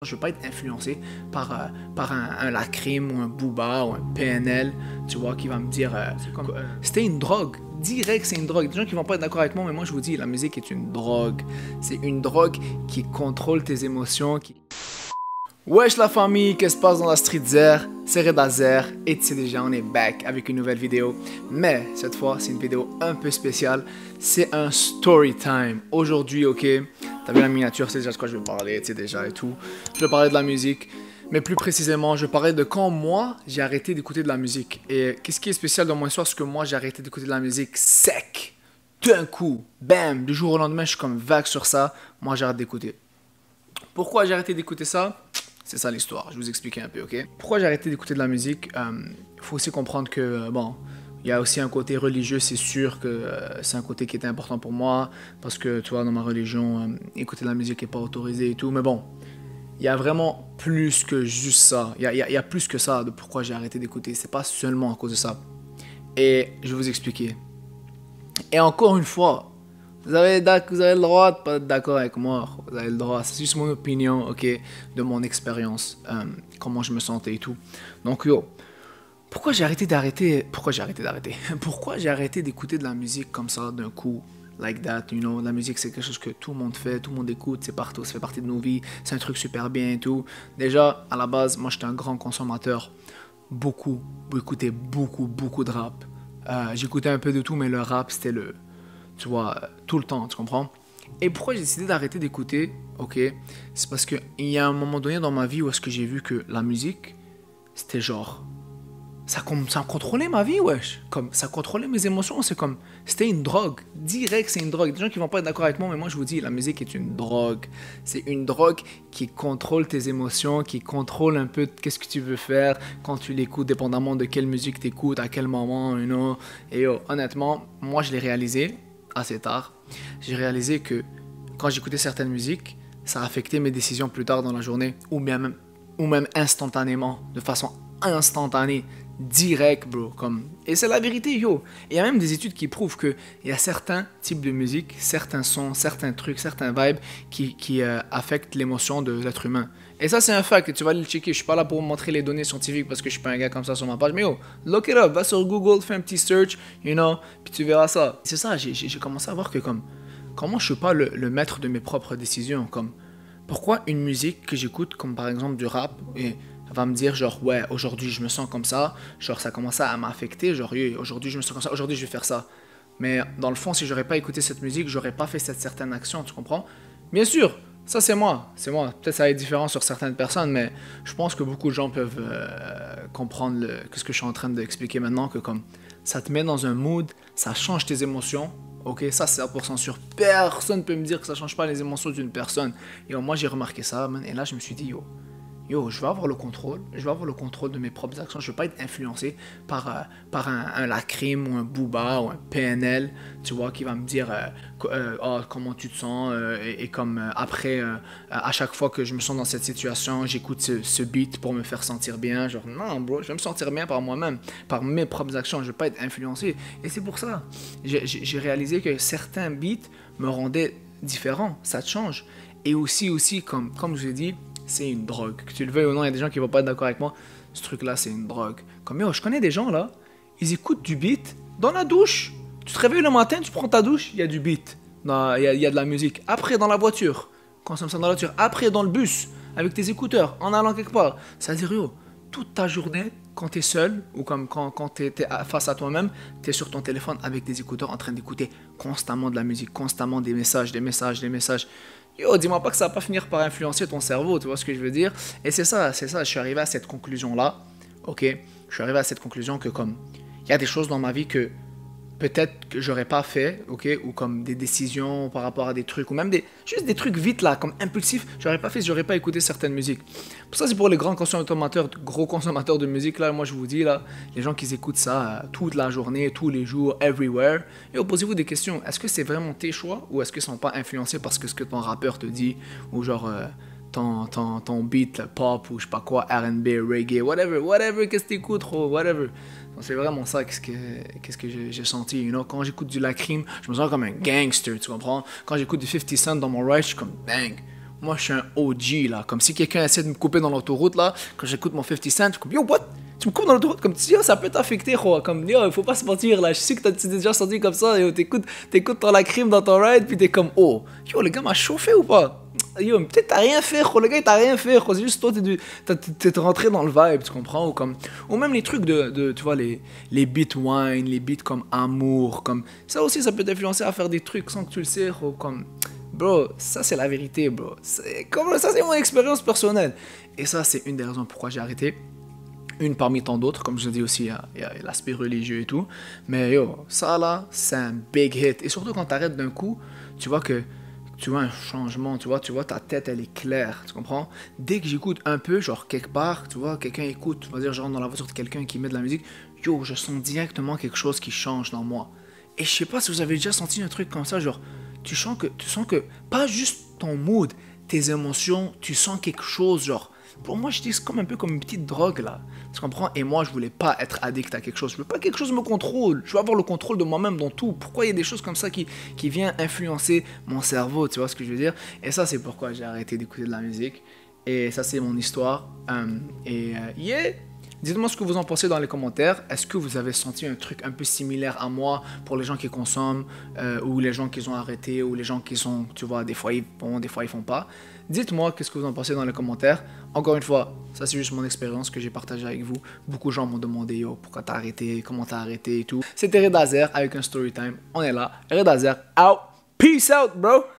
Je ne veux pas être influencé par un Lacrim ou un Booba ou un PNL, tu vois, qui va me dire c'était une drogue. Direct, c'est une drogue. Des gens qui vont pas être d'accord avec moi, mais moi je vous dis, la musique est une drogue. C'est une drogue qui contrôle tes émotions. Wesh la famille, qu'est-ce qui se passe dans la street Zer? C'est Redazer et tu sais déjà, on est back avec une nouvelle vidéo. Mais cette fois, c'est une vidéo un peu spéciale. C'est un story time. Aujourd'hui, ok, t'as vu la miniature, c'est déjà de quoi je vais parler, tu sais déjà et tout. Je vais parler de la musique, mais plus précisément, je vais parler de quand moi, j'ai arrêté d'écouter de la musique. Et qu'est-ce qui est spécial dans mon histoire, c'est que moi, j'ai arrêté d'écouter de la musique sec. D'un coup, bam, du jour au lendemain, je suis comme vague sur ça. Moi, j'arrête d'écouter. Pourquoi j'ai arrêté d'écouter ça? C'est ça l'histoire, je vais vous expliquer un peu, ok? Pourquoi j'ai arrêté d'écouter de la musique? Il faut aussi comprendre que, bon, il y a aussi un côté religieux, c'est sûr que c'est un côté qui était important pour moi, parce que, tu vois, dans ma religion, écouter de la musique n'est pas autorisé et tout, mais bon, il y a vraiment plus que juste ça. Il y a plus que ça de pourquoi j'ai arrêté d'écouter, c'est pas seulement à cause de ça. Et je vais vous expliquer. Et encore une fois, vous avez le droit de pas être d'accord avec moi. Vous avez le droit. C'est juste mon opinion, ok, de mon expérience, comment je me sentais et tout. Donc yo, pourquoi j'ai arrêté Pourquoi j'ai arrêté d'écouter de la musique comme ça d'un coup, like that, you know. La musique c'est quelque chose que tout le monde fait, tout le monde écoute, c'est partout, ça fait partie de nos vies, c'est un truc super bien et tout. Déjà, à la base, moi j'étais un grand consommateur, j'écoutais beaucoup de rap. J'écoutais un peu de tout, mais le rap c'était tu vois, tout le temps, tu comprends? Et pourquoi j'ai décidé d'arrêter d'écouter, ok? C'est parce qu'il y a un moment donné dans ma vie où est-ce que j'ai vu que la musique, c'était genre, ça contrôlait ma vie, wesh. Comme, ça contrôlait mes émotions, c'est comme, c'était une drogue. Direct, c'est une drogue. Des gens qui vont pas être d'accord avec moi, mais moi je vous dis, la musique est une drogue. C'est une drogue qui contrôle tes émotions, qui contrôle un peu qu'est-ce que tu veux faire quand tu l'écoutes, dépendamment de quelle musique t'écoutes, à quel moment, you know. Et honnêtement, moi je l'ai réalisé assez tard. J'ai réalisé que quand j'écoutais certaines musiques, ça affectait mes décisions plus tard dans la journée, ou même instantanément, de façon instantanée, direct, bro. Comme... Et c'est la vérité, yo. Il y a même des études qui prouvent qu'il y a certains types de musique, certains sons, certains trucs, certains vibes qui affectent l'émotion de l'être humain. Et ça, c'est un fact, tu vas le checker. Je suis pas là pour vous montrer les données scientifiques parce que je suis pas un gars comme ça sur ma page. Mais yo, look it up, va sur Google, fais un petit search, you know, puis tu verras ça. C'est ça, j'ai commencé à voir que comme, comment je suis pas le maître de mes propres décisions, comme, pourquoi une musique que j'écoute, comme par exemple du rap, et va me dire genre ouais, aujourd'hui je me sens comme ça, genre ça commence à m'affecter, genre aujourd'hui je me sens comme ça, aujourd'hui je vais faire ça. Mais dans le fond, si j'aurais pas écouté cette musique, j'aurais pas fait cette certaine action, tu comprends? Bien sûr, ça c'est moi. Peut-être ça va être différent sur certaines personnes, mais je pense que beaucoup de gens peuvent comprendre ce que je suis en train d'expliquer maintenant, que comme ça te met dans un mood, ça change tes émotions. Ok, ça c'est 100% sûr. Personne peut me dire que ça change pas les émotions d'une personne. Et moi j'ai remarqué ça, man, et là je me suis dit yo, je vais avoir le contrôle de mes propres actions, je ne veux pas être influencé par un Lacrim ou un Booba ou un PNL, tu vois, qui va me dire oh, comment tu te sens, et comme après, à chaque fois que je me sens dans cette situation, j'écoute ce beat pour me faire sentir bien, genre non bro, je vais me sentir bien par moi-même, par mes propres actions, je ne veux pas être influencé, et c'est pour ça, j'ai réalisé que certains beats me rendaient différent, ça te change, et aussi comme je vous ai dit, c'est une drogue. Que tu le veuilles ou non, il y a des gens qui vont pas être d'accord avec moi. Ce truc-là, c'est une drogue. Comme yo, je connais des gens là, ils écoutent du beat dans la douche. Tu te réveilles le matin, tu prends ta douche, il y a du beat. Il y a de la musique. Après, dans la voiture, consomme ça dans la voiture. Après, dans le bus, avec tes écouteurs, en allant quelque part. C'est-à-dire, yo, toute ta journée, quand t'es seul, ou comme quand t'es face à toi-même, t'es sur ton téléphone avec des écouteurs en train d'écouter constamment de la musique, constamment des messages. Yo, dis-moi pas que ça va pas finir par influencer ton cerveau, tu vois ce que je veux dire? Et c'est ça, je suis arrivé à cette conclusion-là, ok? Je suis arrivé à cette conclusion que comme, il y a des choses dans ma vie que peut-être que j'aurais pas fait, ok? Ou comme des décisions par rapport à des trucs, ou même juste des trucs vite là, comme impulsifs, j'aurais pas fait si j'aurais pas écouté certaines musiques. Pour ça, c'est pour les gros consommateurs de musique, là, moi je vous dis, là, les gens qui écoutent ça toute la journée, tous les jours, everywhere, et posez-vous des questions, est-ce que c'est vraiment tes choix, ou est-ce qu'ils sont pas influencés par ce que ton rappeur te dit, ou genre... ton beat pop ou je sais pas quoi, R&B, reggae, whatever, qu'est-ce que t'écoutes, whatever. Donc c'est vraiment ça, qu'est-ce que j'ai senti, you know. Quand j'écoute du Lacrim, je me sens comme un gangster, tu comprends? Quand j'écoute du 50 Cent dans mon ride, je suis comme, bang, Moi, je suis un OG, là. Comme si quelqu'un essaie de me couper dans l'autoroute, là, quand j'écoute mon 50 Cent, je coupe, yo, what? Tu me coupes dans l'autoroute, comme tu dis, yo, ça peut t'affecter, quoi. Comme, yo, il faut pas se mentir, là. Je sais que t'es déjà senti comme ça, yo, t'écoutes ton lacryme dans ton ride, puis t'es comme, oh, yo, le gars m'a chauffé ou pas? Yo, peut-être t'as rien fait, gros, le gars, il t'a rien fait, gros. C'est juste toi, t'es rentré dans le vibe, tu comprends? Ou même les trucs tu vois, les beats wine, les beats comme amour, comme, ça aussi, ça peut t'influencer à faire des trucs sans que tu le sais, gros, comme. Bro, ça c'est la vérité, bro. Ça c'est mon expérience personnelle. Et ça c'est une des raisons pourquoi j'ai arrêté. Une parmi tant d'autres, comme je l'ai dit aussi, il y a l'aspect religieux et tout. Mais yo, ça là, c'est un big hit. Et surtout quand t'arrêtes d'un coup, tu vois un changement, tu vois, ta tête elle est claire, tu comprends? Dès que j'écoute un peu, genre quelque part, tu vois, quelqu'un écoute, on va dire genre dans la voiture de quelqu'un qui met de la musique, yo, je sens directement quelque chose qui change dans moi. Et je sais pas si vous avez déjà senti un truc comme ça, genre, tu sens que, pas juste ton mood, tes émotions, tu sens quelque chose, genre, pour moi, je dis c'est comme un peu comme une petite drogue, là. Tu comprends? Et moi, je voulais pas être addict à quelque chose. Je veux pas que quelque chose me contrôle. Je veux avoir le contrôle de moi-même dans tout. Pourquoi il y a des choses comme ça qui viennent influencer mon cerveau, tu vois ce que je veux dire? Et ça, c'est pourquoi j'ai arrêté d'écouter de la musique. Et ça, c'est mon histoire. Yeah! Dites-moi ce que vous en pensez dans les commentaires. Est-ce que vous avez senti un truc un peu similaire à moi pour les gens qui consomment, ou les gens qui ont arrêté, ou les gens qui sont, tu vois, des fois ils font, des fois ils font pas. Dites-moi qu'est-ce que vous en pensez dans les commentaires. Encore une fois, ça c'est juste mon expérience que j'ai partagée avec vous. Beaucoup de gens m'ont demandé, yo, pourquoi t'as arrêté, comment t'as arrêté et tout. C'était Redazer avec un story time. On est là. Redazer out. Peace out, bro.